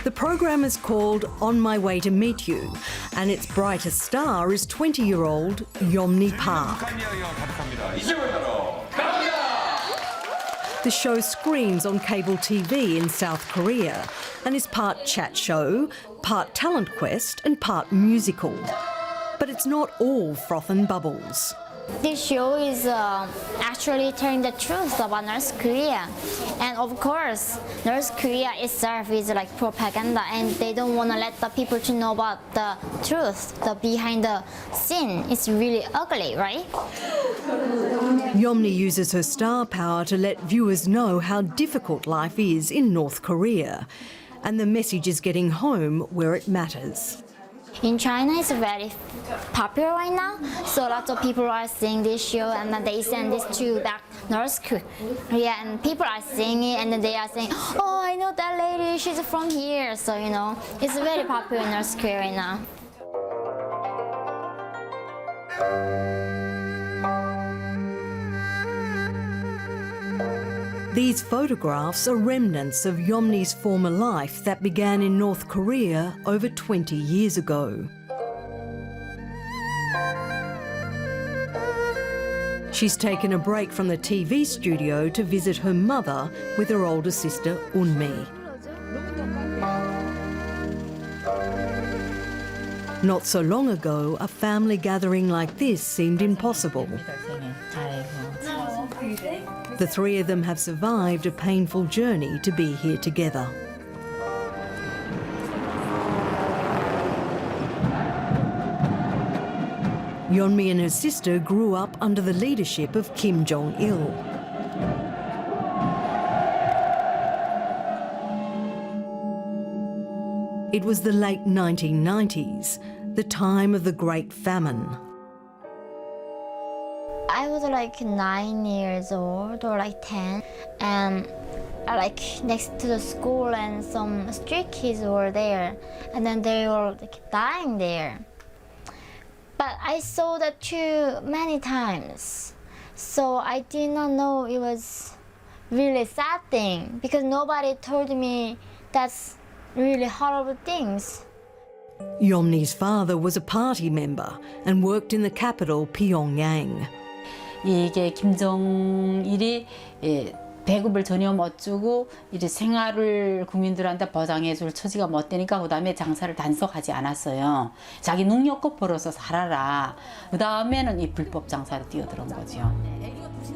The program is called On My Way to Meet You, and its brightest star is 20-year-old Yeonmi Park. The show screens on cable TV in South Korea and is part chat show, part talent quest and part musical. But it's not all froth and bubbles. This show is actually telling the truth about North Korea. And of course, North Korea itself is like propaganda, and they don't want to let the people to know about the truth, the behind the scene. It's really ugly, right? Yeonmi uses her star power to let viewers know how difficult life is in North Korea. And the message is getting home where it matters. In China, it's very popular right now, so lots of people are seeing this show, and then they send this to back North Korea, and people are seeing it, and then they are saying, "Oh, I know that lady. She's from here." So it's very popular in North Korea right now. These photographs are remnants of Yeonmi's former life that began in North Korea over 20 years ago. She's taken a break from the TV studio to visit her mother with her older sister, Eunmi. Not so long ago, a family gathering like this seemed impossible. The three of them have survived a painful journey to be here together. Yeonmi and her sister grew up under the leadership of Kim Jong-il. It was the late 1990s, the time of the Great Famine. I was like 9 years old or like 10, and like next to the school, and some street kids were there, and then they were like dying there. But I saw that too many times, so I did not know it was really sad thing, because nobody told me that's really horrible things. Yeonmi's father was a party member and worked in the capital, Pyongyang. 이게 김정일이 배급을 전혀 못 주고 이제 생활을 국민들한테 보장해줄 처지가 못 되니까 그다음에 장사를 단속하지 않았어요. 자기 능력껏 벌어서 살아라. 그다음에는 이 불법 장사로 뛰어들은 거죠.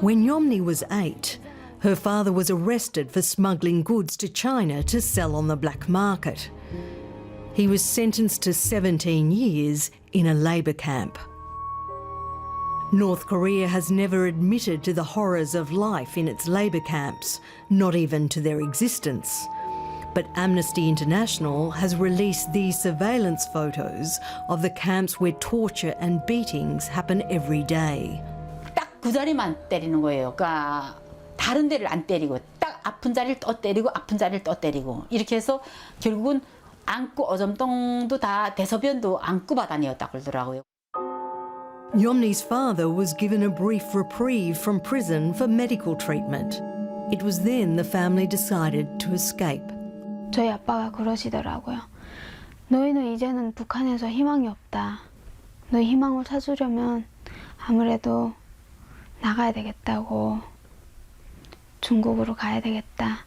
When Yeonmi was 8, her father was arrested for smuggling goods to China to sell on the black market. He was sentenced to 17 years in a labour camp. North Korea has never admitted to the horrors of life in its labour camps, not even to their existence. But Amnesty International has released these surveillance photos of the camps where torture and beatings happen every day. 딱 그 자리만 때리는 거예요. 그러니까 다른 데를 안 때리고 딱 아픈 자리를 또 때리고 아픈 자리를 또 때리고 이렇게 해서 결국은 안고 어점동도 다 대소변도 안고 받아내었다 그러더라고요. Yeonmi's father was given a brief reprieve from prison for medical treatment. It was then the family decided to escape. 저희 아빠가 그러시더라고요. 너희는 이제는 북한에서 희망이 없다. 너희 희망을 찾으려면 아무래도 나가야 되겠다고. 중국으로 가야 되겠다.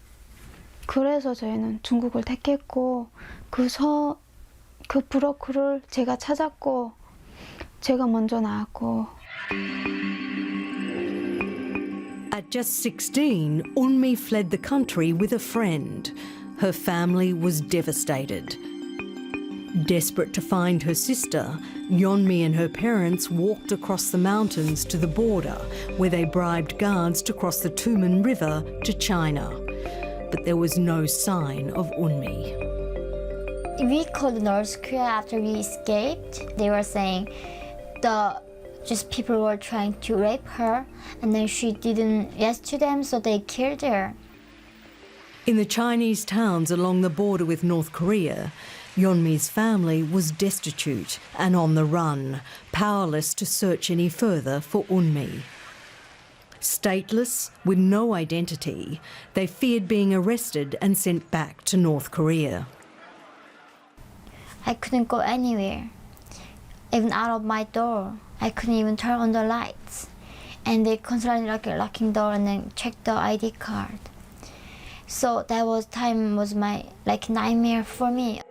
그래서 저희는 중국을 택했고 그 브로커를 제가 찾았고 제가 먼저 나왔고. At just 16, Eunmi fled the country with a friend. Her family was devastated. Desperate to find her sister, Yeonmi and her parents walked across the mountains to the border, where they bribed guards to cross the Tumen River to China. But there was no sign of Eunmi. We called North Korea after we escaped. They were saying just people were trying to rape her, and then she didn't yes to them, so they killed her. In the Chinese towns along the border with North Korea, Yeonmi's family was destitute and on the run, powerless to search any further for Eunmi. Stateless, with no identity, they feared being arrested and sent back to North Korea. I couldn't go anywhere, even out of my door. I couldn't even turn on the lights. And they constantly locking door and then check the ID card. So that was my nightmare for me.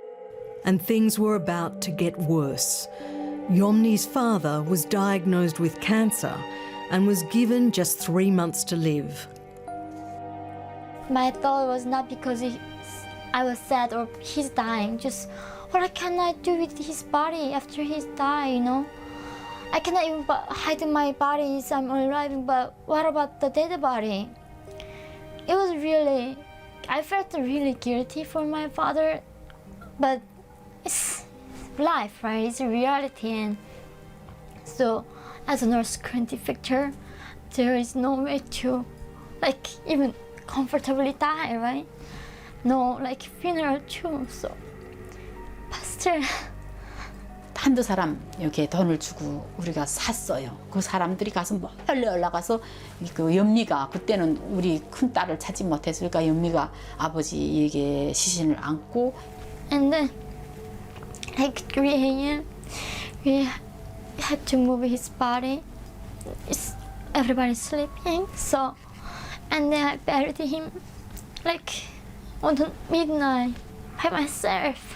And things were about to get worse. Yomni's father was diagnosed with cancer and was given just 3 months to live. My thought was not because I was sad or he's dying, just what can I do with his body after he's died, you know? I cannot even hide my body so I'm alive, but what about the dead body? It was really, I felt really guilty for my father, but it's life, right? It's a reality. And so as a North Korean defector, there is no way to even comfortably die, right? No funeral too, so but still. 한두 사람 이렇게 돈을 주고 우리가 샀어요. 그 사람들이 가서 멀리 올라가서 그 연미가 그때는 우리 큰 딸을 찾지 못했으니까 연미가 아버지에게 시신을 안고 And then 3 a.m. we had to move his body. Everybody's sleeping, so and then I buried him on the midnight by myself.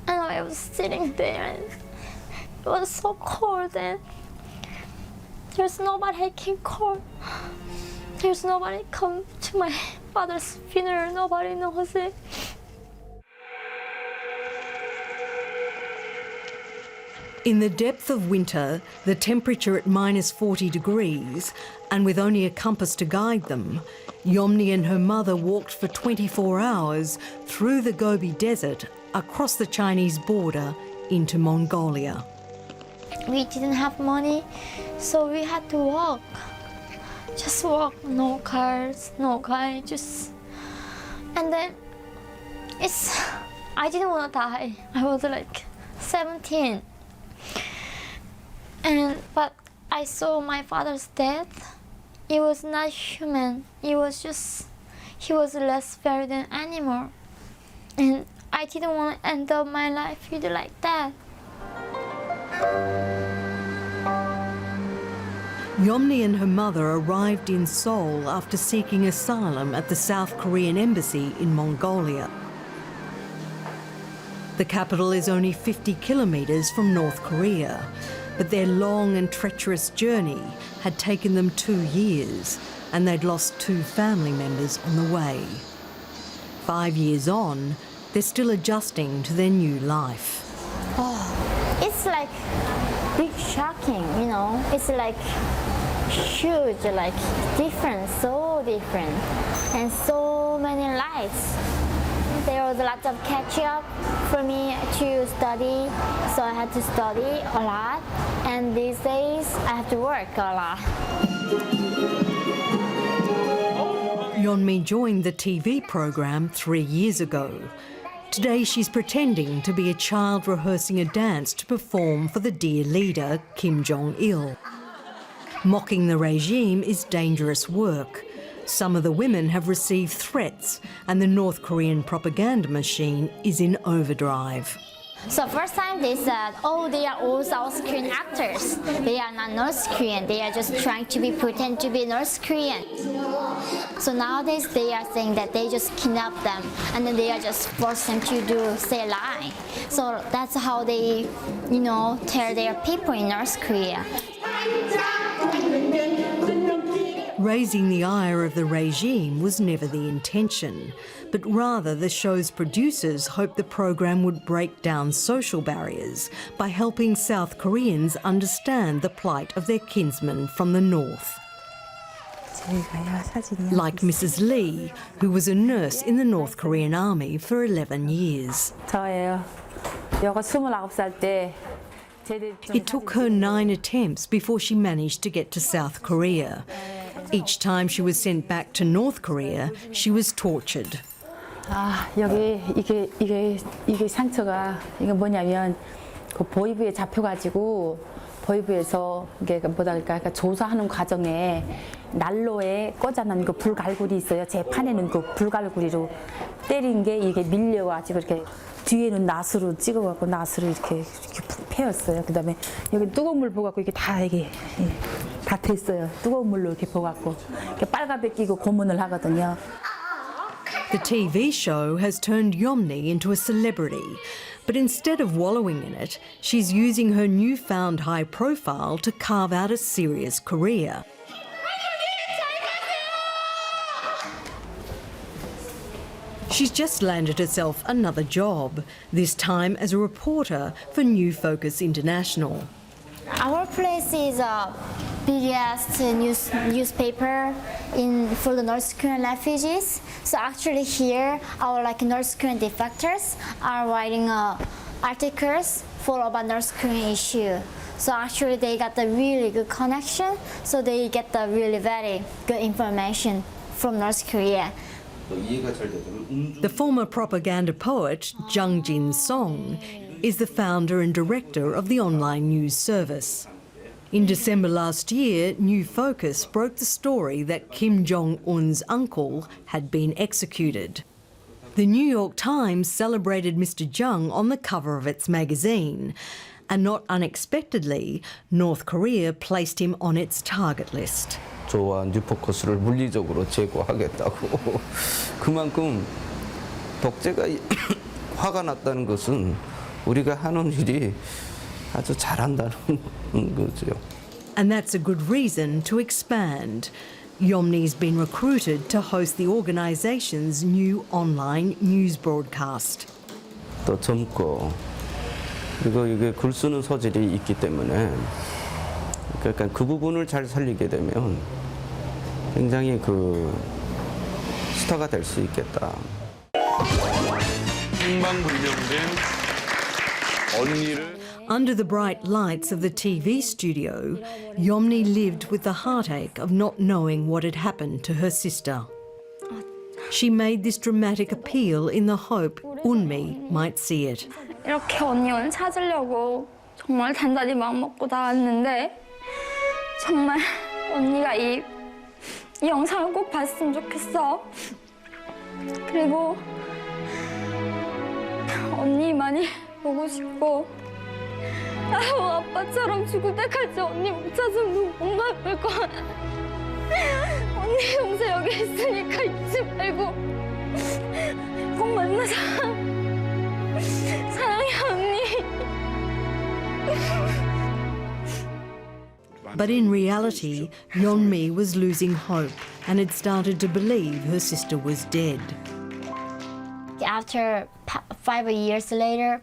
And I was sitting there and it was so cold and there's nobody I can call. There's nobody come to my father's funeral, nobody knows it. In the depth of winter, the temperature at -40 degrees, and with only a compass to guide them, Yomni and her mother walked for 24 hours through the Gobi Desert, across the Chinese border into Mongolia. We didn't have money, so we had to walk. Just walk, no cars, no guy, just. And then I didn't want to die. I was 17. But I saw my father's death. It was not human. It was just, he was less valued than animal. And I didn't want to end up my life like that. Yomni and her mother arrived in Seoul after seeking asylum at the South Korean embassy in Mongolia. The capital is only 50 kilometres from North Korea, but their long and treacherous journey had taken them 2 years, and they'd lost 2 family members on the way. 5 years on, they're still adjusting to their new life. It's big shocking, you know. It's huge, different, so different, and so many lights. There was a lot of catch up for me to study, so I had to study a lot, and these days I have to work a lot. Yeonmi joined the TV program 3 years ago. Today she's pretending to be a child rehearsing a dance to perform for the dear leader, Kim Jong-il. Mocking the regime is dangerous work. Some of the women have received threats and the North Korean propaganda machine is in overdrive. So first time they said, oh, they are all South Korean actors. They are not North Korean. They are just trying to pretend to be North Korean. So nowadays they are saying that they just kidnap them and then they are just force them to say a lie. So that's how they, tell their people in North Korea. Raising the ire of the regime was never the intention, but rather the show's producers hoped the program would break down social barriers by helping South Koreans understand the plight of their kinsmen from the north. Like Mrs. Lee, who was a nurse in the North Korean army for 11 years. 저예요. 여가 29살 때 It took her 9 attempts before she managed to get to South Korea. Each time she was sent back to North Korea, she was tortured. 여기 이게 상처가 이게 뭐냐면 그 보이부에 잡혀가지고 보이부에서 이게 뭐랄까 조사하는 과정에 난로에 꽂아놓은 그 불갈고리 있어요. 제 판에는 그 불갈고리로 때린 게 이게 밀려가지고 이렇게 뒤에는 낫으로 찍어갖고 낫으로 이렇게 푹 패였어요. 그다음에 여기 뜨거운 물 부어갖고 이게 다 이게 다 됐어요. 뜨거운 물로 이렇게 부어갖고 이렇게 빨간배 끼고 고문을 하거든요. The TV show has turned Yomni into a celebrity, but instead of wallowing in it, she's using her newfound high profile to carve out a serious career. She's just landed herself another job, this time as a reporter for New Focus International. Our place is a biggest newspaper for the North Korean refugees. So actually here, our North Korean defectors are writing articles about North Korean issue. So actually they got the really good connection. So they get the really very good information from North Korea. The former propaganda poet, Jung Jin Song, is the founder and director of the online news service. In December last year, New Focus broke the story that Kim Jong-un's uncle had been executed. The New York Times celebrated Mr. Jung on the cover of its magazine, and not unexpectedly, North Korea placed him on its target list. 저와 뉴포커스를 물리적으로 제거하겠다고. 그만큼 독재가 화가 났다는 것은 우리가 하는 일이 아주 잘한다는 거죠. And that's a good reason to expand. Yomni's been recruited to host the organisation's new online news broadcast. 또 젊고 그리고 이게 글 쓰는 소질이 있기 때문에 그러니까 그 부분을 잘 살리게 되면 굉장히 스타가 될 수 있겠다. 행방불명된 언니를 Under the bright lights of the TV studio, Yomni lived with the heartache of not knowing what had happened to her sister. She made this dramatic appeal in the hope Unmi might see it. 이렇게 언니 오늘 찾으려고 정말 단단히 마음 먹고 나왔는데 정말 언니가 이 영상을 꼭 봤으면 좋겠어. 그리고 언니 많이 보고 싶고 아유 아빠처럼 죽을 때까지 언니 못 찾으면 못 갚을 거야. 언니 용서 여기 있으니까 잊지 말고 꼭 만나자. 사랑해 언니. But in reality, Yeonmi was losing hope and had started to believe her sister was dead. After 5 years later,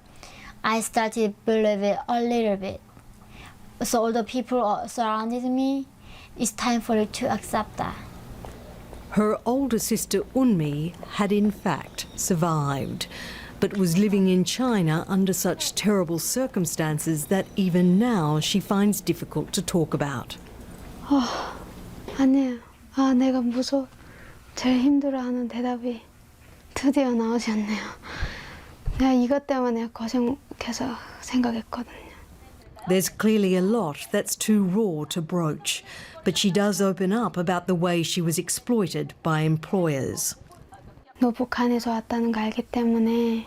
I started to believe it a little bit. So all the people surrounded me, it's time for you to accept that. Her older sister Unmi had in fact survived, but was living in China under such terrible circumstances that even now she finds difficult to talk about. 아니에요. 내가 무서워. 제일 힘들어하는 대답이 드디어 나오지 않네요. 내가 이것 때문에 고생해서 생각했거든요. There's clearly a lot that's too raw to broach, but she does open up about the way she was exploited by employers. 너 북한에서 왔다는 거 알기 때문에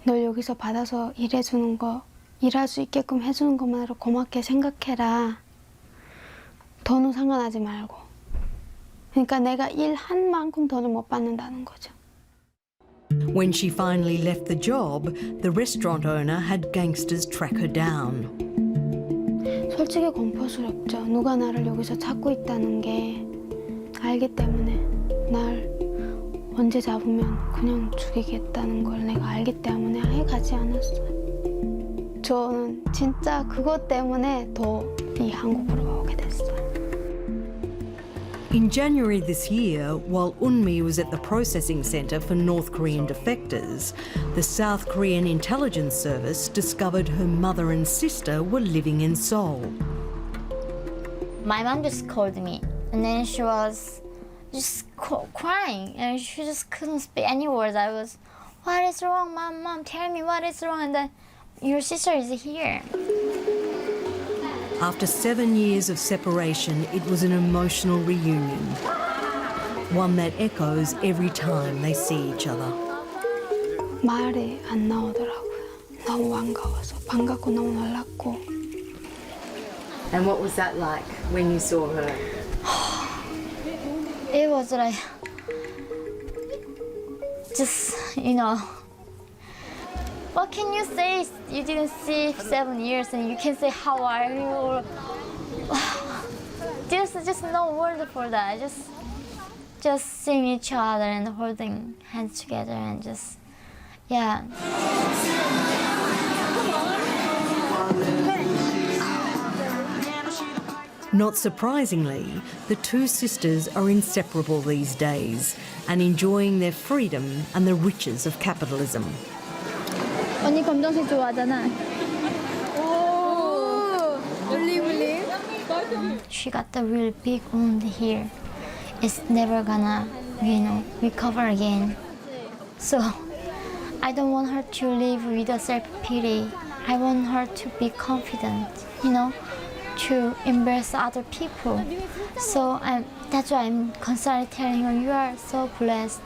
널 여기서 받아서 일해주는 거, 일할 수 있게끔 해주는 것만으로 고맙게 생각해라. 돈은 상관하지 말고. 그러니까 내가 일한 만큼 돈을 못 받는다는 거죠. When she finally left the job, the restaurant owner had gangsters track her down. 솔직히 공포스럽죠. 누가 나를 여기서 찾고 있다는 게 알기 때문에 날 언제 잡으면 그냥 죽이겠다는 걸 내가 알기 때문에 아예 가지 않았어요. 저는 진짜 그것 때문에 더 이 한국으로 오게 됐어요. In January this year, while Unmi was at the processing centre for North Korean defectors, the South Korean intelligence service discovered her mother and sister were living in Seoul. My mom just called me, and then she was just crying, and she just couldn't speak any words. I was, what is wrong, mom, tell me what is wrong, and then your sister is here. After 7 years of separation, it was an emotional reunion, one that echoes every time they see each other. 말이 안 나오더라고요. 너무 반가워서. 반갑고 너무 놀랐고. And what was that like when you saw her? It was like just, what can you say? You didn't see 7 years and you can say how are you? Or, there's just no word for that. Just seeing each other and holding hands together and just, yeah. Not surprisingly, the two sisters are inseparable these days and enjoying their freedom and the riches of capitalism. 언니 검정색 좋아하잖아. She got the real big wound here. It's never gonna, recover again. So I don't want her to live with a self-pity. I want her to be confident, to embrace other people. So that's why I'm constantly telling her, you are so blessed.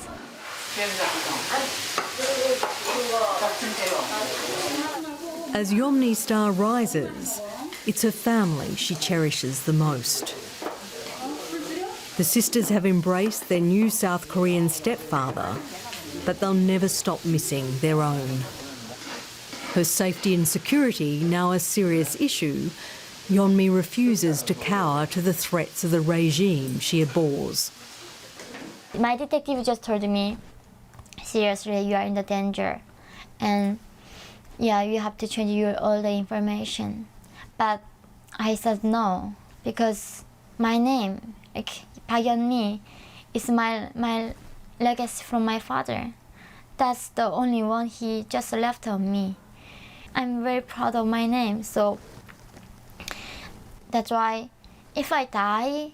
As Yomni's star rises, it's her family she cherishes the most. The sisters have embraced their new South Korean stepfather, but they'll never stop missing their own. Her safety and security now a serious issue, Yeonmi refuses to cower to the threats of the regime she abhors. My detective just told me, seriously, you are in the danger. And yeah, you have to change all the information. But I said no, because my name, Park Yeonmi, is my legacy from my father. That's the only one he just left on me. I'm very proud of my name, so that's why if I die,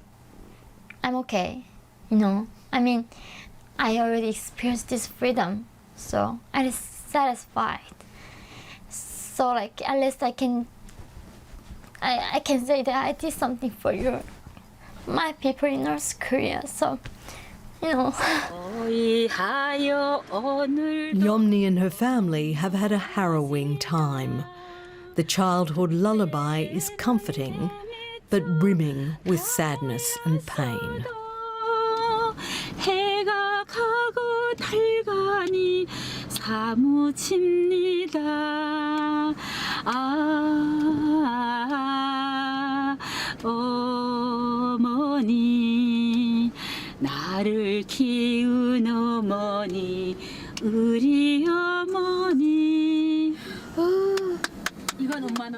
I'm okay, I already experienced this freedom, so I'm satisfied. So at least I can say that I did something for my people in North Korea, so, Yeonmi and her family have had a harrowing time. The childhood lullaby is comforting, but brimming with sadness and pain. 해가 가고 달가니 사무칩니다. 어머니 나를 키운 어머니 우리 어머니 이건 엄마